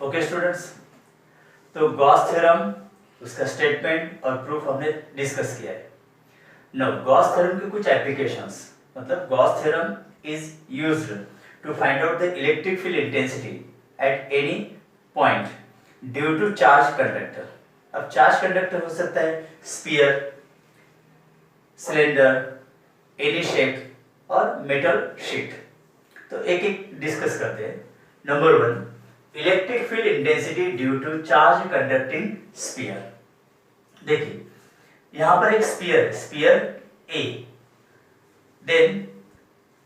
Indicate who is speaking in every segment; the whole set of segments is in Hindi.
Speaker 1: ओके स्टूडेंट्स, तो गॉस थ्योरम, उसका स्टेटमेंट और प्रूफ हमने डिस्कस किया है। नाउ गॉस थ्योरम के कुछ एप्लीकेशंस, मतलब Gauss theorem is used to find out the electric field intensity at any point due to charge conductor. अब चार्ज कंडक्टर हो सकता है स्फीयर, सिलेंडर, एनी शेप और मेटल शीट। तो एक एक डिस्कस करते हैं। Number 1, electric field intensity due to charge conducting sphere. देखिए यहां पर एक sphere A, then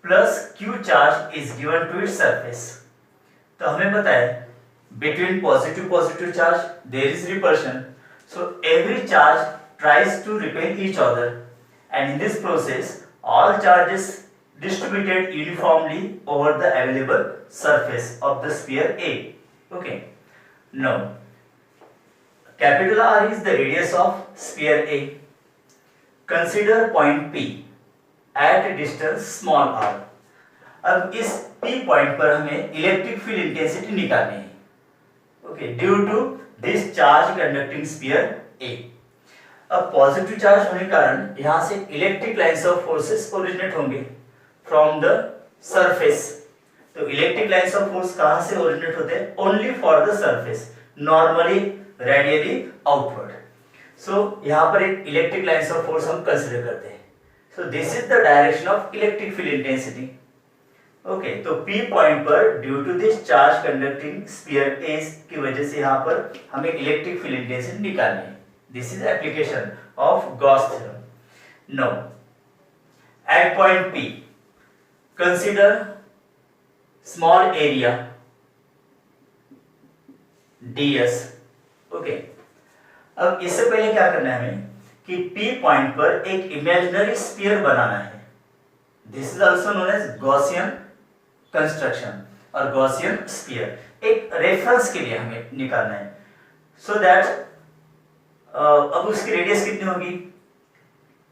Speaker 1: plus Q charge is given to its surface. तो हमें पता है between positive charge there is repulsion, so every charge tries to repel each other, and in this process all charges distributed uniformly over the available surface of the sphere A. Okay, now capital R is the radius of sphere A. Consider point P at a distance small r. अब इस P पॉइंट पर हमें इलेक्ट्रिक फील्ड इंटेंसिटी निकालनी है। Okay, due to this charge conducting sphere A. अब पॉजिटिव चार्ज होने के कारण यहां से electric lines of forces originate होंगे फ्रॉम द सरफेस। तो इलेक्ट्रिक लाइंस ऑफ फोर्स कहां से ओरिजिनेट होते हैं? Only for the surface, normally radially outward. So यहां पर एक इलेक्ट्रिक लाइंस ऑफ फोर्स हम कंसीडर करते हैं। So this is the direction of electric field intensity. Okay, तो P पॉइंट पर due to this charge conducting sphere A की वजह से यहाँ पर हमें इलेक्ट्रिक फील्ड इंटेंसिटी निकालनी है। This is application of Gauss theorem. Now at point P consider small area ds। Okay, अब इससे पहले क्या करना है हमें कि P पॉइंट पर एक इमेजिनरी स्फीयर बनाना है। This is also known as Gaussian construction और गॉसियन स्फीयर। एक रेफरेंस के लिए हमें निकालना है, सो दैट अब उसकी रेडियस कितनी होगी?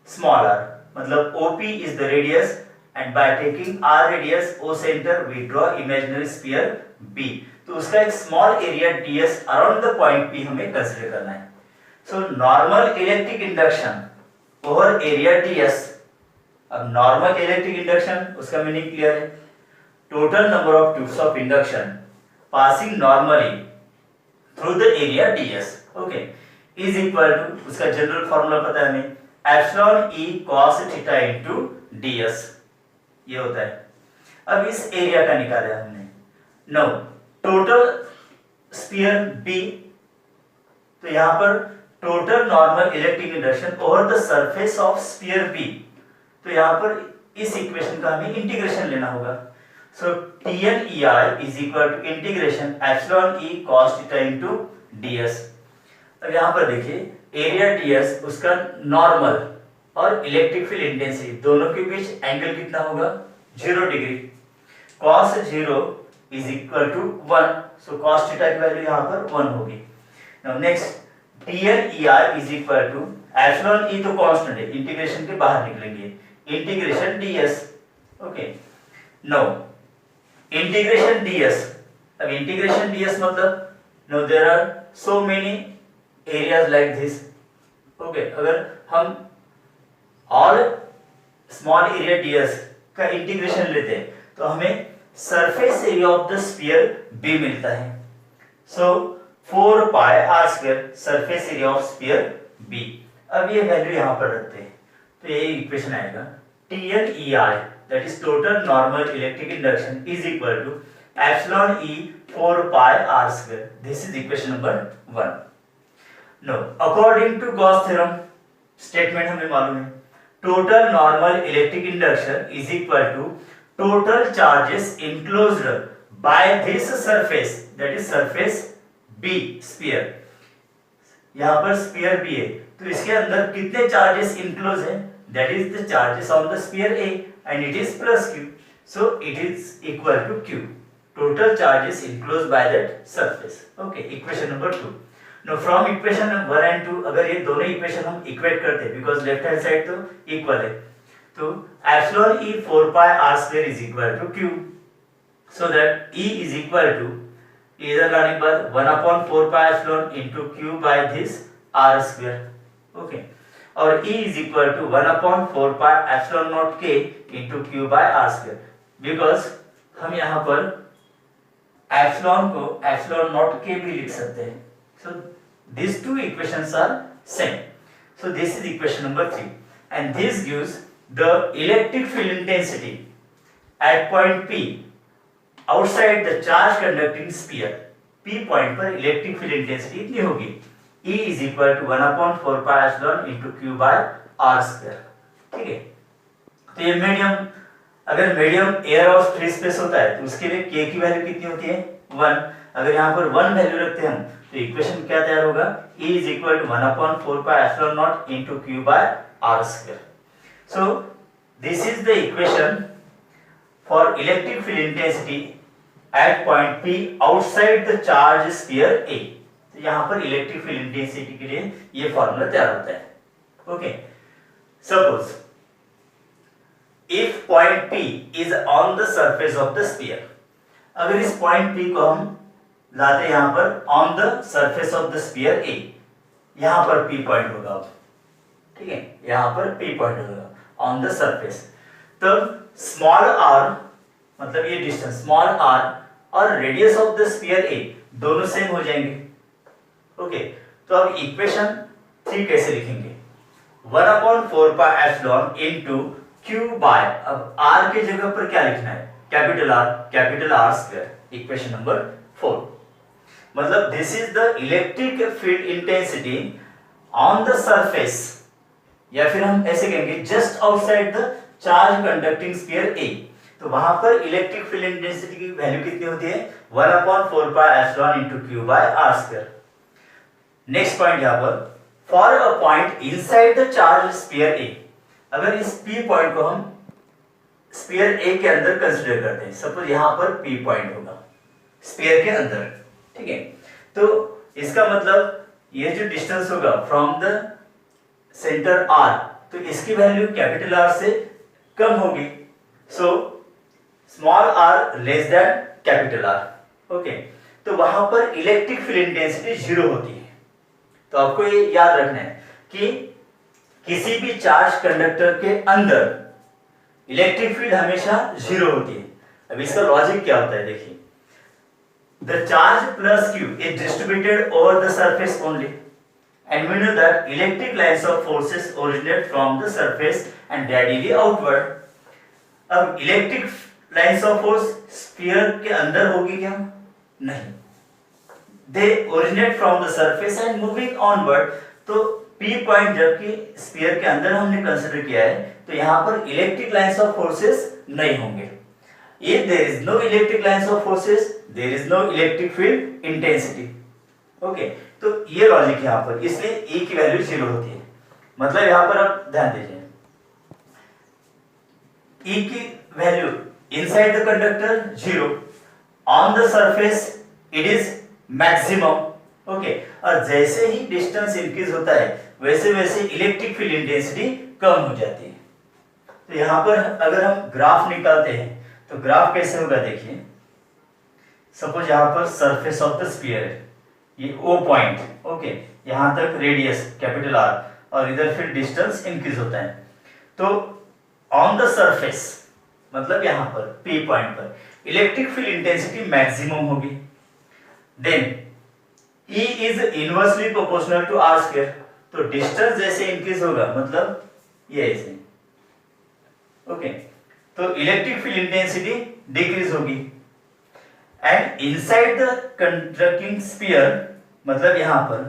Speaker 1: स्मॉल r, मतलब OP is the radius, and by taking r radius O centre we draw imaginary sphere B। तो उसका एक small area ds around the point P हमें कंसीडर करना है। So normal electric induction over area ds। अब नॉर्मल इलेक्ट्रिक इंडक्शन, उसका मीनिंग क्लियर है, total number of tubes of induction passing normally through the area ds। Okay, is equal to, उसका जनरल फॉर्मूला पता है हमें, epsilon E cos theta into ds, ये होता है। अब इस एरिया का निकाला हमने। नाउ टोटल स्फीयर B, तो यहां पर total normal electric induction over the surface of sphere B। तो यहां पर इस इक्वेशन का हमें इंटीग्रेशन लेना होगा। So Tn EI is equal to integration epsilon E cos theta into ds। अब यहां पर देखिए एरिया ds, उसका नॉर्मल और इलेक्ट्रिक फील्ड इंटेंसिटी दोनों के बीच एंगल कितना होगा? 0 degree. cos 0 is equal to 1, so cos theta की वैल्यू यहां पर 1 होगी। Now next Tn EI is equal to epsilon E तो कांस्टेंट है, इंटीग्रेशन के बाहर निकलेंगे, integration ds। Okay, now integration ds। अब इंटीग्रेशन ds मतलब no there are so many areas like this. Okay, अगर हम ऑल स्मॉल एरिया ds का इंटीग्रेशन लेते हैं तो हमें surface area of the sphere B मिलता है। So 4 pi r square surface area of sphere B। अब ये वैल्यू यहां पर रखते हैं तो ये इक्वेशन आएगा, Tn EI that is total normal electric induction is equal to epsilon E 4 pi r square. This is equation number 1. Now according to Gauss theorem, statement हमें मालूम है, total normal electric induction is equal to total charges enclosed by this surface, that is surface B sphere। यहाँ पर sphere B है, तो इसके अंदर कितने चार्जेस इनक्लोज हैं? That is the charges on the sphere A, and it is plus q, so it is equal to q, total charges enclosed by that surface। Okay, equation number 2। now from equation number 1 and 2 अगर ये दोनों इक्वेशन हम इक्वेट करते हैं, बिकॉज लेफ्ट हैंड साइड तो इक्वल है, तो epsilon E 4 pi r square is equal to q, so that E is equal to इधर लाने के बाद 1/4 pi epsilon into q by this r square. Okay, और E is equal to 1/4 pi epsilon not k into q by r square, because हम यहाँ पर एप्सिलॉन को एप्सिलॉन नॉट k भी लिख सकते हैं। So this two equations are same. So this is equation number 3 and this gives the electric field intensity at point P outside the charge conducting sphere. P point पर इलेक्ट्रिक फील्ड इंटेंसिटी इतनी होगी, E is equal to 1/4 pi epsilon into q by r square. ठीक है, तो ये मीडियम, अगर मीडियम एयर और फ्री स्पेस होता है तो उसके लिए k की वैल्यू कितनी होती है 1। अगर यहाँ पर 1 वैल्यू रखते हैं हम तो इक्वेशन क्या तैयार होगा, E is equal to 1/4 pi epsilon not into q by r square. So this is the equation for electric field intensity at point P outside the charge sphere A। तो यहाँ पर इलेक्ट्रिक फील्ड इंटेंसिटी के लिए ये फॉर्मूला तैयार होता है। Okay, suppose if point P is on the surface of the sphere, अगर इस पॉइंट P को हम लाते हैं यहाँ पर on the surface of the sphere A, यहाँ पर P पॉइंट होगा, ठीक है, यहाँ पर P पॉइंट होगा on the surface। तब स्मॉल r मतलब ये डिस्टेंस स्मॉल r और radius of the sphere a दोनों सेम हो जाएंगे। ओके, तो अब इक्वेशन 3 कैसे लिखेंगे, 1/4 pi epsilon into q by, अब r के जगह पर क्या लिखना है, capital R square, equation number 4। मतलब this is the electric field intensity on the surface, या फिर हम ऐसे कहेंगे just outside the charge conducting sphere A। तो वहां पर इलेक्ट्रिक फील्ड इंटेंसिटी की वैल्यू कितनी होती है 1/4 pi epsilon into q by r square. Next point यहां पर for a point inside the charge sphere A, अगर इस P पॉइंट को हम स्फीयर A के अंदर कंसीडर करते हैं, सपोज यहां पर P पॉइंट होगा स्फीयर के अंदर, ठीक है, तो इसका मतलब ये जो डिस्टेंस होगा फ्रॉम द सेंटर R, तो इसकी वैल्यू कैपिटल R से कम होगी, so small r less than capital R। Okay, तो वहां पर इलेक्ट्रिक फील्ड इंटेंसिटी 0 होती है। तो आपको ये याद रखना है कि किसी भी चार्ज कंडक्टर के अंदर इलेक्ट्रिक फील्ड हमेशा 0 होती है। अब इसका लॉजिक क्या होता है, देखिए, the charge plus q is distributed over the surface only and we know that electric lines of forces originate from the surface and radially outward। अब electric lines of force sphere के अंदर होगी क्या, नहीं, they originate from the surface and moving onward. तो P पॉइंट जबकि स्फीयर के अंदर हमने कंसीडर किया है, तो यहाँ पर इलेक्ट्रिक लाइंस ऑफ फोर्सेस नहीं होंगे। If there is no electric lines of forces, there is no electric field intensity। Okay, तो ये लॉजिक है यहाँ पर, इसलिए E की वैल्यू 0 होती है। मतलब यहाँ पर आप ध्यान दीजिए, E की value inside the conductor 0, on the surface it is maximum. Okay, और जैसे ही डिस्टेंस इंक्रीज होता है वैसे वैसे इलेक्ट्रिक फील्ड इंटेंसिटी कम हो जाती है। तो यहाँ पर अगर हम ग्राफ निकालते हैं तो ग्राफ कैसे होगा, देखिए, सपोज यहाँ पर सरफेस ऑफ द स्फीयर है, ये O पॉइंट, ओके, यहां तक रेडियस कैपिटल R और इधर फिर डिस्टेंस इंक्रीज होता है। तो ऑन द सरफेस मतलब यहां पर P पॉइंट पर इलेक्ट्रिक फील्ड इंटेंसिटी मैक्सिमम होगी। Then E is inversely proportional to R square, तो डिस्टेंस जैसे इंक्रीज होगा मतलब ये ऐसे, ओके, तो इलेक्ट्रिक फील्ड इंटेंसिटी डिक्रीज होगी। And inside the conducting sphere मतलब यहां पर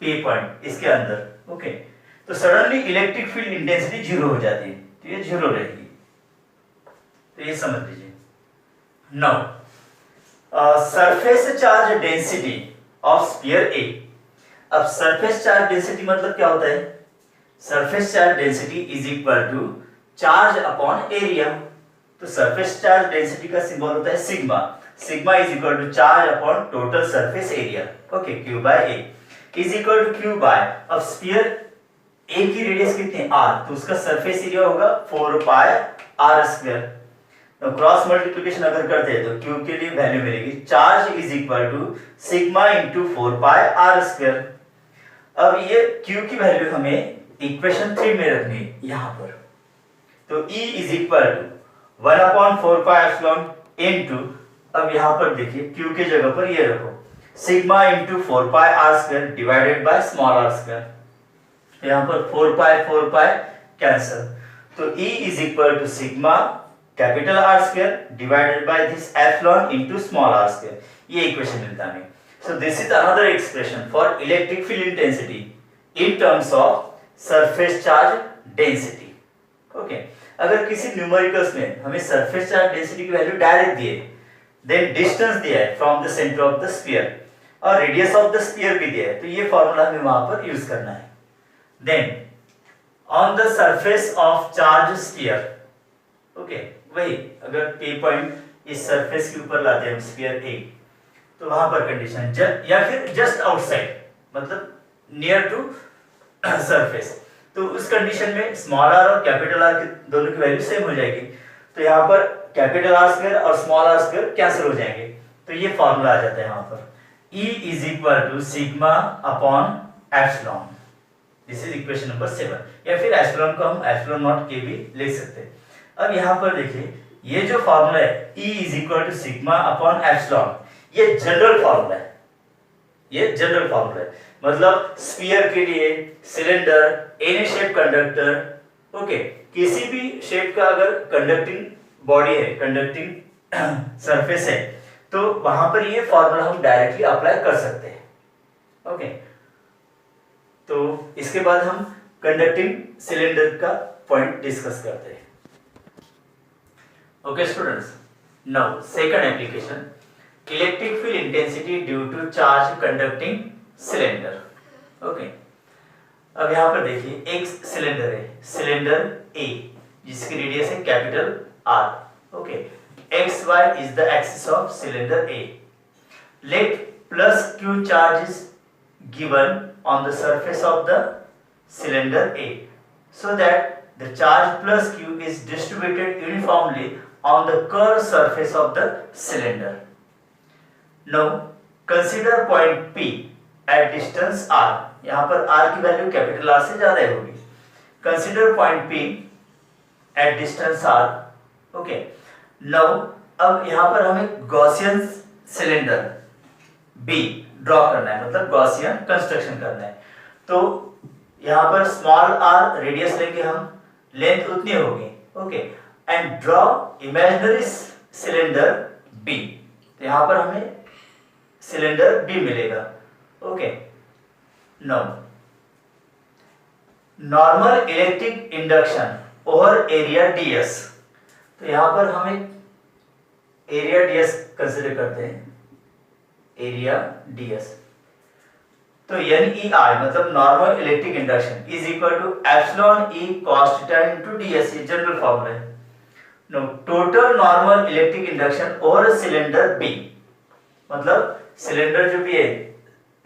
Speaker 1: P पॉइंट इसके अंदर, ओके, तो सडनली इलेक्ट्रिक फील्ड इंटेंसिटी 0 हो जाती है, तो ये 0 रहेगी। तो ये समझ लीजिए। Now surface charge density of sphere A। अब सरफेस चार्ज डेंसिटी मतलब क्या होता है, surface charge density is equal to charge upon area. तो सरफेस चार्ज डेंसिटी का सिंबल होता है sigma, sigma is equal to charge upon total surface area, okay, Q by A is equal to Q by, अब स्फीयर A की रेडियस कितनी है R, तो उसका सरफेस एरिया होगा 4 pi R square. Cross multiplication अगर करते हैं तो क्यू के लिए वैल्यू मिलेगी charge is equal to sigma into 4πr²। अब ये Q की वैल्यू हमें इक्वेशन 3 में रखनी है यहाँ पर। तो E is equal to 1/4πε into, अब यहाँ पर देखिए Q के जगह पर ये रखो sigma into 4πr² divided by small r²। यहाँ पर 4π कैंसल, तो E is equal to sigma capital R² divided by this epsilon into small r²। ये इक्वेशन मिलता है। So this is another expression for electric field intensity in terms of surface charge density. Okay. अगर किसी न्यूमेरिकल्स में हमें surface charge density की वैल्यू डायरेक्ट दिए, then distance दिया है from the center of the sphere और radius of the sphere भी दिया है, तो ये फॉर्मूला हमें वहां पर यूज करना है। Then on the surface of charge sphere, okay, वही अगर P पॉइंट इस सरफेस के ऊपर लाते हैं स्फीयर A, तो वहां पर कंडीशन या फिर जस्ट आउटसाइड मतलब नियर टू सरफेस, तो उस कंडीशन में स्मॉल आर और कैपिटल आर की दोनों की वैल्यू सेम हो जाएगी। तो यहाँ पर कैपिटल R² और स्मॉल r² कैंसिल हो जाएंगे, तो ये फॉर्मूला आ जाता है यहाँ पर E is equal to sigma upon epsilon. This is equation number 7, या फिर एप्सिलॉन को हम एप्सिलॉन नॉट के भी लिख सकते हैं। अब यहाँ पर देखिए ये जो फॉर्मूला है E is equal to sigma upon epsilon, ये जनरल फॉर्मूला है। ये जनरल फॉर्मूला है मतलब स्फीयर के लिए, cylinder, any shape conductor, okay, किसी भी शेप का अगर कंडक्टिंग बॉडी है, कंडक्टिंग सरफेस है, तो वहां पर ये फॉर्मूला हम डायरेक्टली अप्लाई कर सकते हैं। ओके, तो इसके बाद हम कंडक्टिंग सिलेंडर का पॉइंट डिस्कस करते हैं। Okay students, now second application, electric field intensity due to charge conducting cylinder. Okay, अब यहां पर देखिए एक सिलेंडर है, सिलेंडर A, जिसकी रेडियस है capital R। Okay, XY is the axis of cylinder A. Let plus Q charge is given on the surface of the cylinder A, so that the charge plus Q is distributed uniformly on the curved surface of the cylinder. Now consider point P at distance R. यहाँ पर R की वैल्यू कैपिटल R से ज्यादा होगी। Consider point P at distance R. Okay. Now अब यहाँ पर हमें गॉसियन सिलेंडर B ड्रॉ करना है, मतलब गॉसियन कंस्ट्रक्शन करना है। तो यहाँ पर स्मॉल r रेडियस लेंगे हम, लेंथ उतनी होगी। Okay, and draw imaginary cylinder B। तो यहाँ पर हमें सिलेंडर B मिलेगा। Okay, now normal electric induction over area ds। तो यहाँ पर हमें एरिया ds कंसिडर करते हैं, एरिया ds। तो NEI मतलब normal electric induction is equal to epsilon E cos theta into ds, ये जनरल फॉर्मूला है। No total normal electric induction over cylinder B, मतलब सिलेंडर जो भी है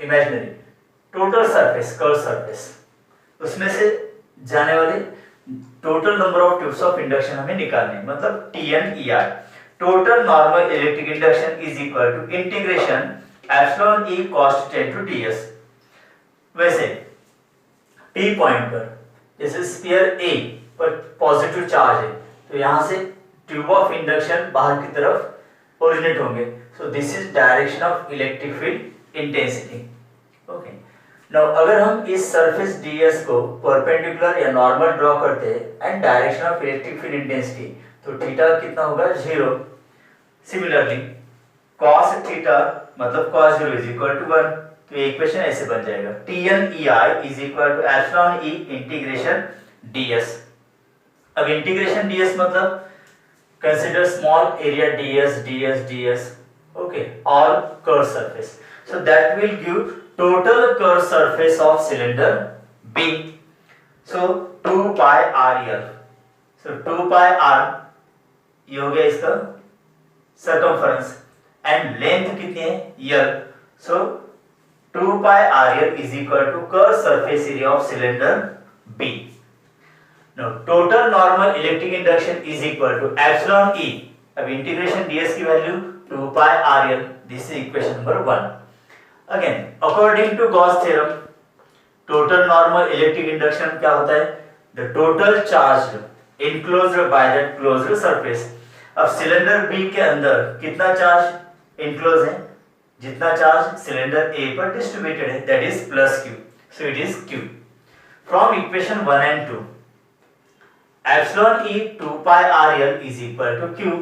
Speaker 1: imaginary, total surface, curve surface, उसमें से जाने वाले total number of tubes of induction हमें निकालने, मतलब TNEI, total normal electric induction is equal to integration epsilon E cos theta into ds। वैसे P पॉइंट पर जैसे स्फीयर A पर पॉजिटिव चार्ज है, तो यहां से ट्यूब ऑफ इंडक्शन बाहर की तरफ ओरिजिनेट होंगे। So this is direction of electric field intensity. Okay, now अगर हम इस सरफेस ds को परपेंडिकुलर या नॉर्मल ड्रॉ करते हैं and direction of electric field intensity, तो थीटा कितना होगा, 0। सिमिलरली cos थीटा मतलब cos 0 इज इक्वल टू 1। तो ये इक्वेशन ऐसे बन जाएगा TNEI is equal to epsilon E integration ds। अब इंटीग्रेशन ds मतलब consider small area ds, okay, all curved surface, so that will give total curved surface of cylinder B, so 2 pi RL, so 2 pi R ये हो गया इसका circumference and length कितनी है L, so 2 pi RL is equal to curved surface area of cylinder B. Now total normal electric induction is equal to epsilon E अब इंटीग्रेशन ds की value 2 pi RL, this is equation number 1. Again according to Gauss theorem, total normal electric induction क्या होता है? The total charge enclosed by that closed surface. अब सिलेंडर बी के अंदर कितना चार्ज इनक्लोज है? जितना चार्ज सिलेंडर ए पर डिस्ट्रीब्यूटेड है, that is plus q. So it is q. From equation 1 and 2, epsilon E 2 pi RL is equal to q.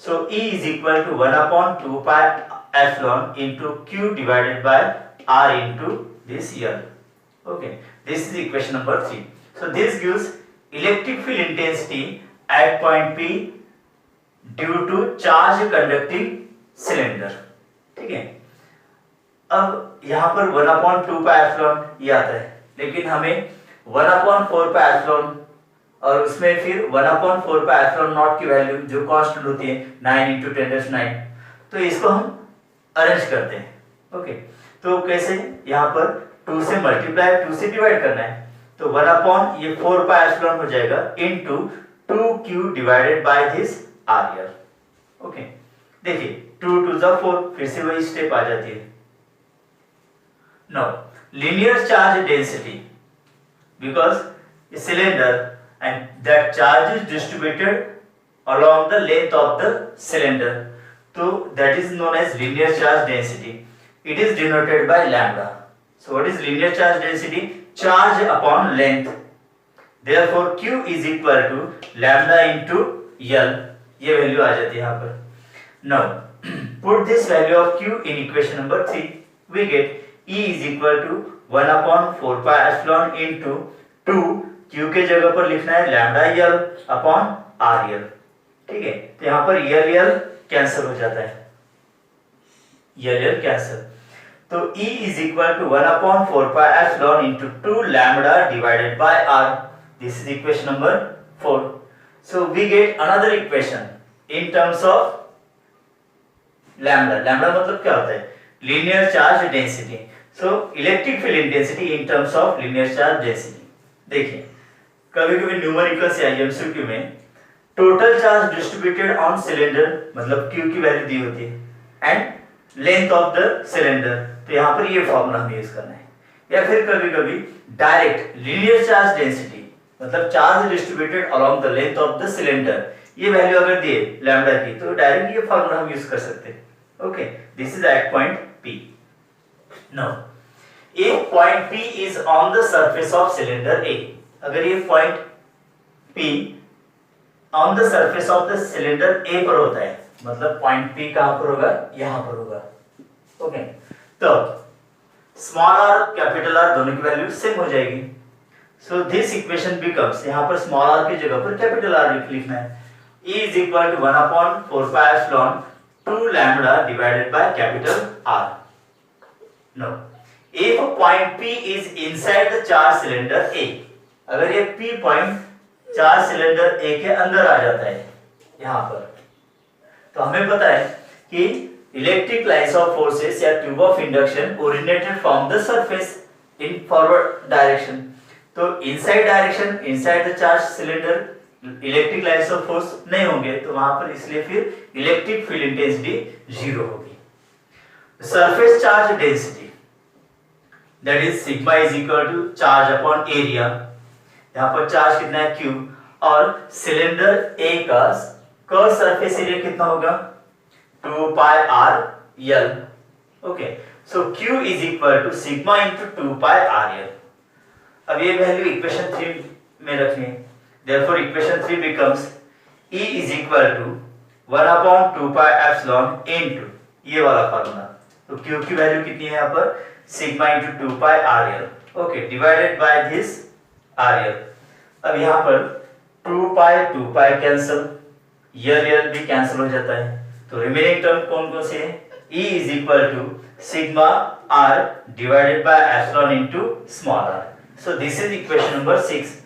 Speaker 1: So E is equal to 1 upon 2 pi epsilon into q divided by r into this L. Okay, this is equation number 3. So this gives electric field intensity at point P due to charge conducting cylinder. ठीक है. अब यहाँ पर 1 upon 2 pi epsilon ये आता है, लेकिन हमें 1 upon 4 pi epsilon और उसमें फिर 1 upon 4 pi epsilon नॉट की वैल्यू जो कांस्टेंट होती है 9 into 10⁹, तो इसको हम अरेंज करते हैं. ओके, तो कैसे? यहाँ पर 2 से मल्टीप्लाई 2 से डिवाइड करना है, तो 1 upon ये 4 pi epsilon हो जाएगा into 2q divided by this RL. Okay, देखिए 2 to the 4, फिर से वही स्टेप आ जाती है. Now linear charge density, because a cylinder and that charge is distributed along the length of the cylinder, so that is known as linear charge density. It is denoted by lambda. So what is linear charge density? Charge upon length. Therefore q is equal to lambda into L. ये वैल्यू आ जाती है यहाँ पर. Now put this value of q in equation number 3. We get E is equal to 1 upon 4 pi epsilon into 2, q के जगह पर लिखना है lambda L upon RL. ठीक है, तो यहाँ पर L कैंसिल हो जाता है, L कैंसिल. तो E is equal to 1 upon 4 pi epsilon into 2 lambda divided by R. This is equation number 4. So we get another equation in terms of lambda. Lambda मतलब क्या होता है? Linear charge density. So electric field intensity in terms of linear charge density. देखिए, कभी-कभी न्यूमेरिकल या एमसीक्यू में total charge distributed on cylinder मतलब q की वैल्यू दी होती है and length of the cylinder, तो यहाँ पर ये फॉर्मूला हमें यूज करना है. या फिर कभी-कभी डायरेक्ट लीनियर चार्ज डेंसिटी मतलब charge distributed along the length of the cylinder, ये वैल्यू अगर दिए लैम्डा की, तो डायरेक्ट ये फॉर्मूला हम यूज कर सकते हैं. ओके, this is at point P. Now, if point P is on the surface of cylinder A, अगर ये point P on the surface of the cylinder A पर होता है, मतलब point P कहाँ पर होगा? यहाँ पर होगा. ओके, तो स्मॉल r कैपिटल R दोनों की वैल्यू सेम हो जाएगी. सो दिस इक्वेशन बिकम्स, यहाँ पर स्मॉल r की जगह पर कैपिटल R लिखना है. E is equal to 1 upon 4 pi epsilon 2 lambda divided by capital R. Now, if point P is inside the charge cylinder A, अगर ये P point charge cylinder A के अंदर आ जाता है यहाँ पर, तो हमें पता है कि इलेक्ट्रिक लाइंस ऑफ फोर्सेस या tube of induction originated from the surface in forward direction. तो inside direction, inside the charge cylinder electric lines of force नहीं होंगे, तो वहां पर इसलिए फिर इलेक्ट्रिक फील्ड इंटेंसिटी 0 होगी. Surface charge density that is sigma is equal to charge upon area. यहाँ पर चार्ज कितना है? Q. और सिलेंडर A का कर्व सरफेस एरिया कितना होगा? 2 pi R L. Okay, so Q is equal to sigma into 2 pi R L. अब ये वैल्यू इक्वेशन 3 में रखनी है. Therefore equation 3 becomes E is equal to 1 upon 2 pi epsilon into ये वाला फार्मूला. तो Q की वैल्यू कितनी है यहाँ पर? Sigma into 2 pi RL. Okay, divided by this RL. अब यहाँ पर 2 pi कैंसिल, L भी कैंसिल हो जाता है, तो रिमेनिंग टर्म कौन कौन से है? E is equal to sigma R divided by epsilon into small r. So this is equation number 6.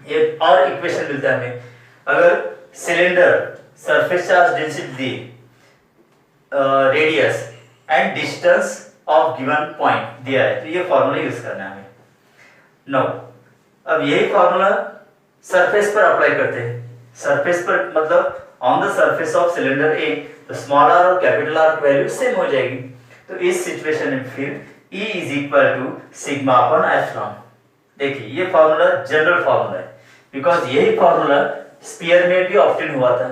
Speaker 1: एक और इक्वेशन मिलता है हमें, अगर cylinder surface charge density the, radius and distance of given point दिया है, तो ये फॉर्मूला यूज करना है हमें. नो, अब यही फॉर्मूला सरफेस पर अप्लाई करते हैं. सरफेस पर मतलब on the surface of cylinder A, तो स्मॉल आर और कैपिटल आर की वैल्यू सेम हो जाएगी। तो इस सिचुएशन में फिर E is equal to sigma upon epsilon. देखिए ये फॉर्मूला जनरल फॉर्मूला है, बिकॉज यही फॉर्मूला स्फीयर में भी ऑब्टेन हुआ था।